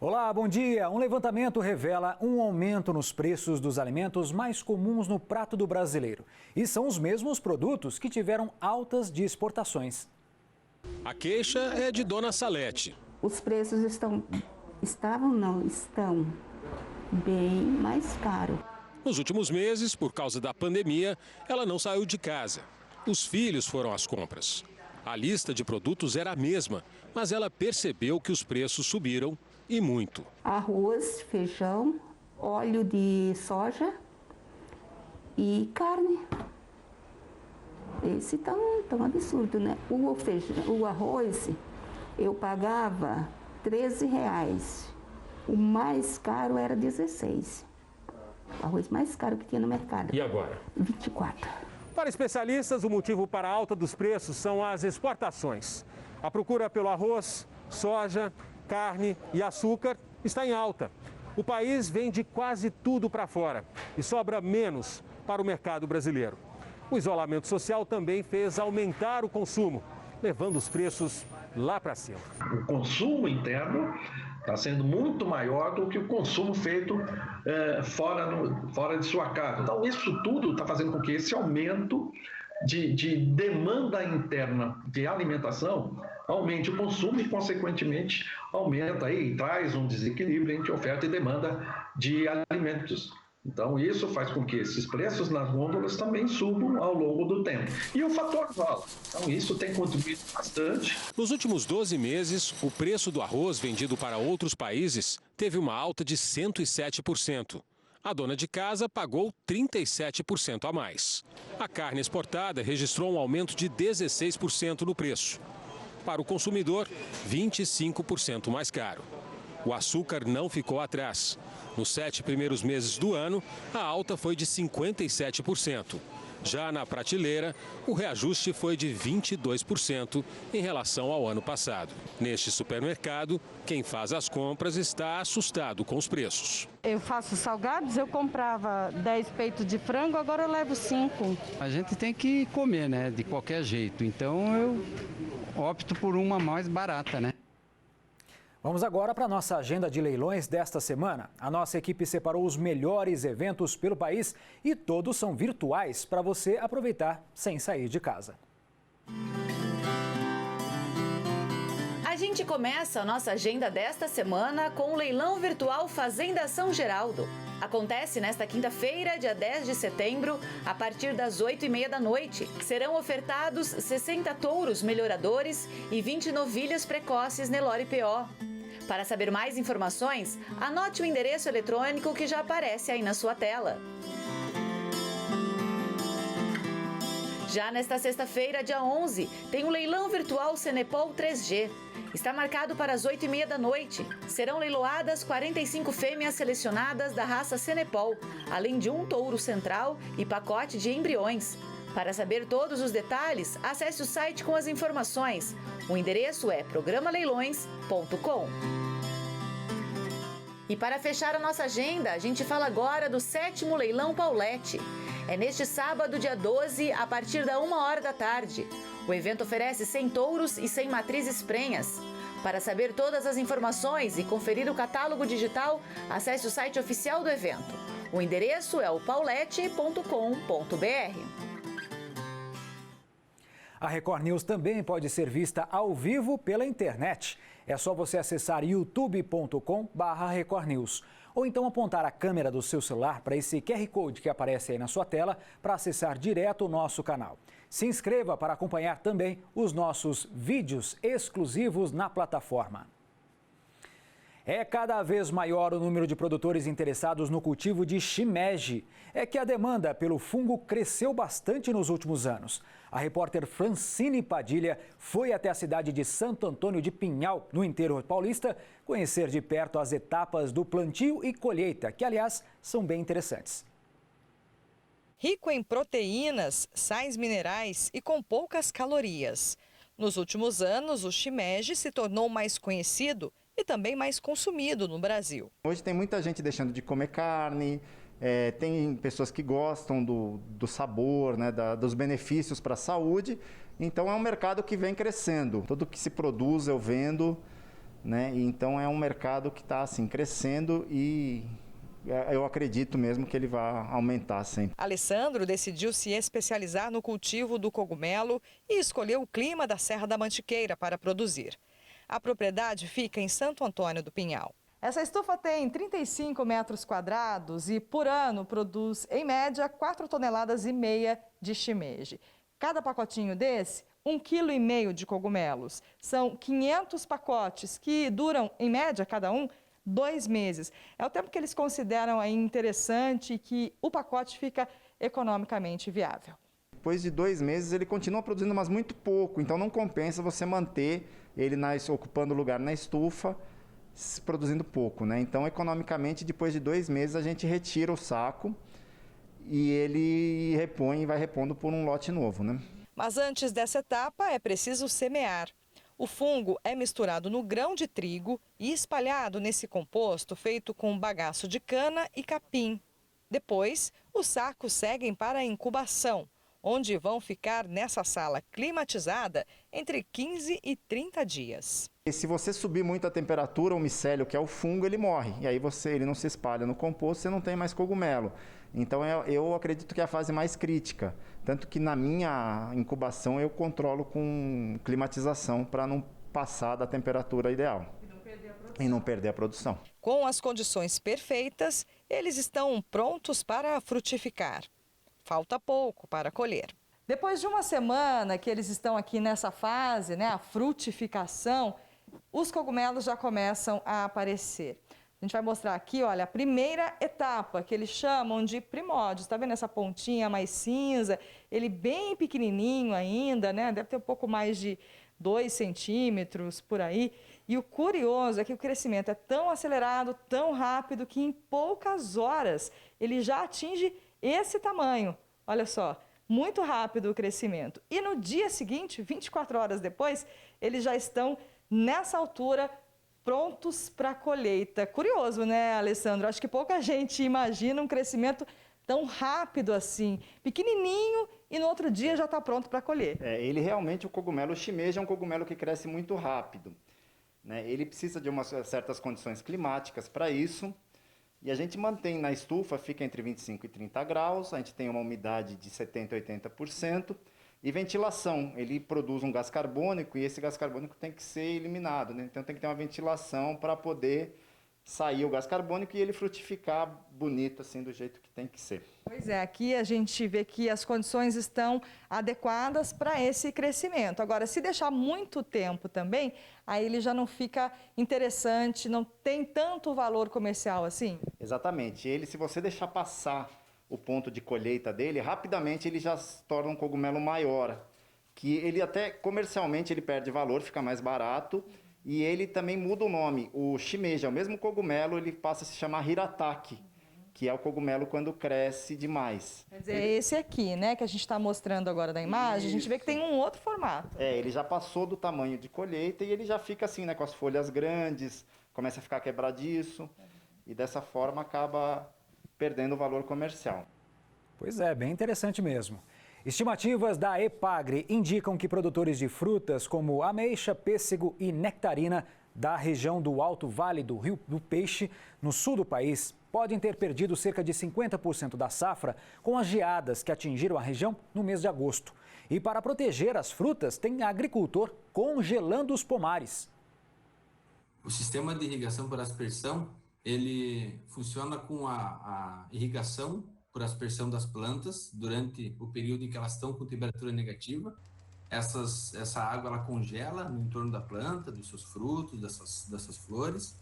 Olá, bom dia. Um levantamento revela um aumento nos preços dos alimentos mais comuns no prato do brasileiro. E são os mesmos produtos que tiveram altas de exportações. A queixa é de Dona Salete. Os preços estão bem mais caros. Nos últimos meses, por causa da pandemia, ela não saiu de casa. Os filhos foram às compras. A lista de produtos era a mesma, mas ela percebeu que os preços subiram e muito. Arroz, feijão, óleo de soja e carne. Esse tão absurdo, né? O arroz eu pagava R$13. O mais caro era 16. O arroz mais caro que tinha no mercado. E agora? 24. Para especialistas, o motivo para a alta dos preços são as exportações. A procura pelo arroz, soja, carne e açúcar está em alta. O país vende quase tudo para fora e sobra menos para o mercado brasileiro. O isolamento social também fez aumentar o consumo, levando os preços lá para cima. O consumo interno está sendo muito maior do que o consumo feito fora de sua casa. Então, isso tudo está fazendo com que esse aumento de demanda interna de alimentação aumente o consumo e, consequentemente, aumenta e traz um desequilíbrio entre oferta e demanda de alimentos. Então, isso faz com que esses preços nas gôndolas também subam ao longo do tempo. E o fator dólar. Então, isso tem contribuído bastante. Nos últimos 12 meses, o preço do arroz vendido para outros países teve uma alta de 107%. A dona de casa pagou 37% a mais. A carne exportada registrou um aumento de 16% no preço. Para o consumidor, 25% mais caro. O açúcar não ficou atrás. Nos 7 primeiros meses do ano, a alta foi de 57%. Já na prateleira, o reajuste foi de 22% em relação ao ano passado. Neste supermercado, quem faz as compras está assustado com os preços. Eu faço salgados, eu comprava 10 peitos de frango, agora eu levo 5. A gente tem que comer, né, de qualquer jeito. Então eu opto por uma mais barata, né? Vamos agora para a nossa agenda de leilões desta semana. A nossa equipe separou os melhores eventos pelo país e todos são virtuais para você aproveitar sem sair de casa. A gente começa a nossa agenda desta semana com o leilão virtual Fazenda São Geraldo. Acontece nesta quinta-feira, dia 10 de setembro, a partir das 8h30 da noite. Serão ofertados 60 touros melhoradores e 20 novilhas precoces Nelore PO. Para saber mais informações, anote o endereço eletrônico que já aparece aí na sua tela. Já nesta sexta-feira, dia 11, tem o leilão virtual Cenepol 3G. Está marcado para as 8h30 da noite. Serão leiloadas 45 fêmeas selecionadas da raça Cenepol, além de um touro central e pacote de embriões. Para saber todos os detalhes, acesse o site com as informações. O endereço é programaleilões.com. E para fechar a nossa agenda, a gente fala agora do 7º Leilão Paulette. É neste sábado, dia 12, a partir da 1h da tarde. O evento oferece 100 touros e 100 matrizes prenhas. Para saber todas as informações e conferir o catálogo digital, acesse o site oficial do evento. O endereço é o paulette.com.br. A Record News também pode ser vista ao vivo pela internet. É só você acessar youtube.com/Record News. Ou então apontar a câmera do seu celular para esse QR Code que aparece aí na sua tela para acessar direto o nosso canal. Se inscreva para acompanhar também os nossos vídeos exclusivos na plataforma. É cada vez maior o número de produtores interessados no cultivo de shimeji. É que a demanda pelo fungo cresceu bastante nos últimos anos. A repórter Francine Padilha foi até a cidade de Santo Antônio de Pinhal, no interior paulista, conhecer de perto as etapas do plantio e colheita, que, aliás, são bem interessantes. Rico em proteínas, sais minerais e com poucas calorias. Nos últimos anos, o shimeji se tornou mais conhecido e também mais consumido no Brasil. Hoje tem muita gente deixando de comer carne, tem pessoas que gostam do sabor, né, dos benefícios para a saúde. Então é um mercado que vem crescendo. Tudo que se produz eu vendo, né? E então é um mercado que está assim, crescendo e eu acredito mesmo que ele vai aumentar sempre. Alessandro decidiu se especializar no cultivo do cogumelo e escolheu o clima da Serra da Mantiqueira para produzir. A propriedade fica em Santo Antônio do Pinhal. Essa estufa tem 35 metros quadrados e, por ano, produz, em média, 4,5 toneladas de shimeji. Cada pacotinho desse, 1,5 kg de cogumelos. São 500 pacotes que duram, em média, cada um, 2 meses. É o tempo que eles consideram aí interessante e que o pacote fica economicamente viável. Depois de 2 meses, ele continua produzindo, mas muito pouco. Então, não compensa você manter ele ocupando lugar na estufa, produzindo pouco, né? Então, economicamente, depois de 2 meses, a gente retira o saco e ele repõe e vai repondo por um lote novo, né? Mas antes dessa etapa, é preciso semear. O fungo é misturado no grão de trigo e espalhado nesse composto feito com bagaço de cana e capim. Depois, os sacos seguem para a incubação, onde vão ficar nessa sala climatizada entre 15 e 30 dias. E se você subir muito a temperatura, o micélio, que é o fungo, ele morre. E aí ele não se espalha no composto, você não tem mais cogumelo. Então eu acredito que é a fase mais crítica. Tanto que na minha incubação eu controlo com climatização para não passar da temperatura ideal. E não perder a produção. Com as condições perfeitas, eles estão prontos para frutificar. Falta pouco para colher. Depois de uma semana que eles estão aqui nessa fase, né, a frutificação, os cogumelos já começam a aparecer. A gente vai mostrar aqui, olha, a primeira etapa, que eles chamam de primórdios. Está vendo essa pontinha mais cinza? Ele bem pequenininho ainda, né? Deve ter um pouco mais de 2 centímetros por aí. E o curioso é que o crescimento é tão acelerado, tão rápido, que em poucas horas ele já atinge esse tamanho. Olha só, muito rápido o crescimento. E no dia seguinte, 24 horas depois, eles já estão nessa altura, prontos para a colheita. Curioso, né, Alessandro? Acho que pouca gente imagina um crescimento tão rápido assim, pequenininho, e no outro dia já está pronto para colher. Ele realmente, o cogumelo shimeji é um cogumelo que cresce muito rápido, né? Ele precisa de certas condições climáticas para isso, e a gente mantém na estufa, fica entre 25 e 30 graus, a gente tem uma umidade de 70% a 80%, e ventilação, ele produz um gás carbônico e esse gás carbônico tem que ser eliminado, né? Então tem que ter uma ventilação para poder sair o gás carbônico e ele frutificar bonito, assim, do jeito que tem que ser. Pois é, aqui a gente vê que as condições estão adequadas para esse crescimento. Agora, se deixar muito tempo também, aí ele já não fica interessante, não tem tanto valor comercial assim? Exatamente. Ele, se você deixar passar o ponto de colheita dele, rapidamente ele já se torna um cogumelo maior, que ele até comercialmente ele perde valor, fica mais barato, e ele também muda o nome. O shimeji é o mesmo cogumelo, ele passa a se chamar hirataki, que é o cogumelo quando cresce demais. Quer dizer, esse aqui, né, que a gente está mostrando agora na imagem, a gente vê que tem um outro formato. Ele já passou do tamanho de colheita e ele já fica assim, né, com as folhas grandes, começa a ficar quebradiço, e dessa forma acaba perdendo o valor comercial. Pois é, bem interessante mesmo. Estimativas da Epagre indicam que produtores de frutas como ameixa, pêssego e nectarina da região do Alto Vale do Rio do Peixe, no sul do país, podem ter perdido cerca de 50% da safra com as geadas que atingiram a região no mês de agosto. E para proteger as frutas, tem agricultor congelando os pomares. O sistema de irrigação por aspersão, ele funciona com a irrigação por aspersão das plantas durante o período em que elas estão com temperatura negativa. Essa água ela congela no entorno da planta, dos seus frutos, dessas flores,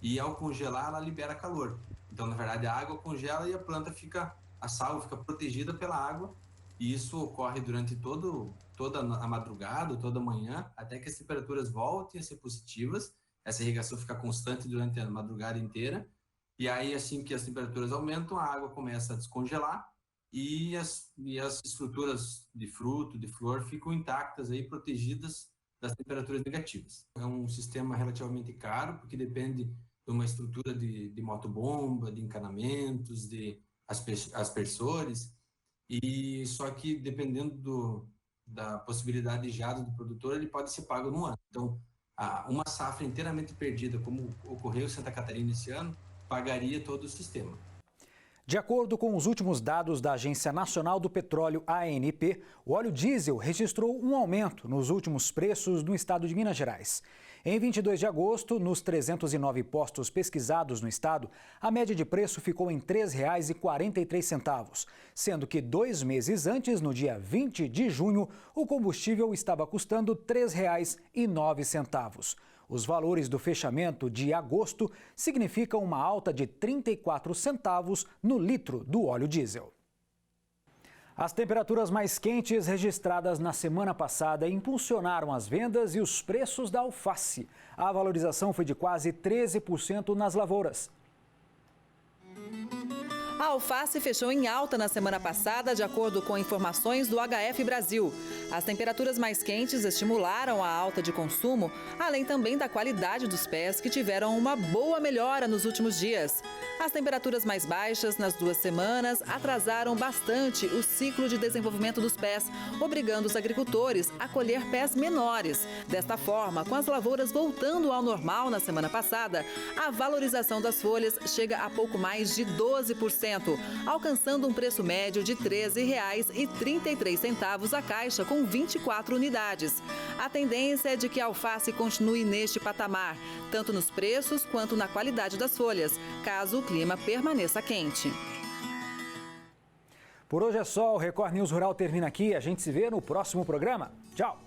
e ao congelar ela libera calor. Então, na verdade, a água congela e a planta a salva fica protegida pela água, e isso ocorre durante toda a madrugada, toda a manhã, até que as temperaturas voltem a ser positivas. Essa irrigação fica constante durante a madrugada inteira, e aí assim que as temperaturas aumentam, a água começa a descongelar e as estruturas de fruto, de flor, ficam intactas, aí, protegidas das temperaturas negativas. É um sistema relativamente caro, porque depende de uma estrutura de motobomba, de encanamentos, de aspersores, e só que dependendo da possibilidade de geada do produtor, ele pode ser pago num ano. Então, uma safra inteiramente perdida, como ocorreu em Santa Catarina esse ano, pagaria todo o sistema. De acordo com os últimos dados da Agência Nacional do Petróleo, ANP, o óleo diesel registrou um aumento nos últimos preços no estado de Minas Gerais. Em 22 de agosto, nos 309 postos pesquisados no estado, a média de preço ficou em R$ 3,43, sendo que 2 meses antes, no dia 20 de junho, o combustível estava custando R$ 3,09. Os valores do fechamento de agosto significam uma alta de 34 centavos no litro do óleo diesel. As temperaturas mais quentes registradas na semana passada impulsionaram as vendas e os preços da alface. A valorização foi de quase 13% nas lavouras. A alface fechou em alta na semana passada, de acordo com informações do HF Brasil. As temperaturas mais quentes estimularam a alta de consumo, além também da qualidade dos pés, que tiveram uma boa melhora nos últimos dias. As temperaturas mais baixas nas 2 semanas atrasaram bastante o ciclo de desenvolvimento dos pés, obrigando os agricultores a colher pés menores. Desta forma, com as lavouras voltando ao normal na semana passada, a valorização das folhas chega a pouco mais de 12%, alcançando um preço médio de R$ 13,33 a caixa com 24 unidades. A tendência é de que a alface continue neste patamar, tanto nos preços quanto na qualidade das folhas, caso o clima permaneça quente. Por hoje é só, o Record News Rural termina aqui. A gente se vê no próximo programa. Tchau!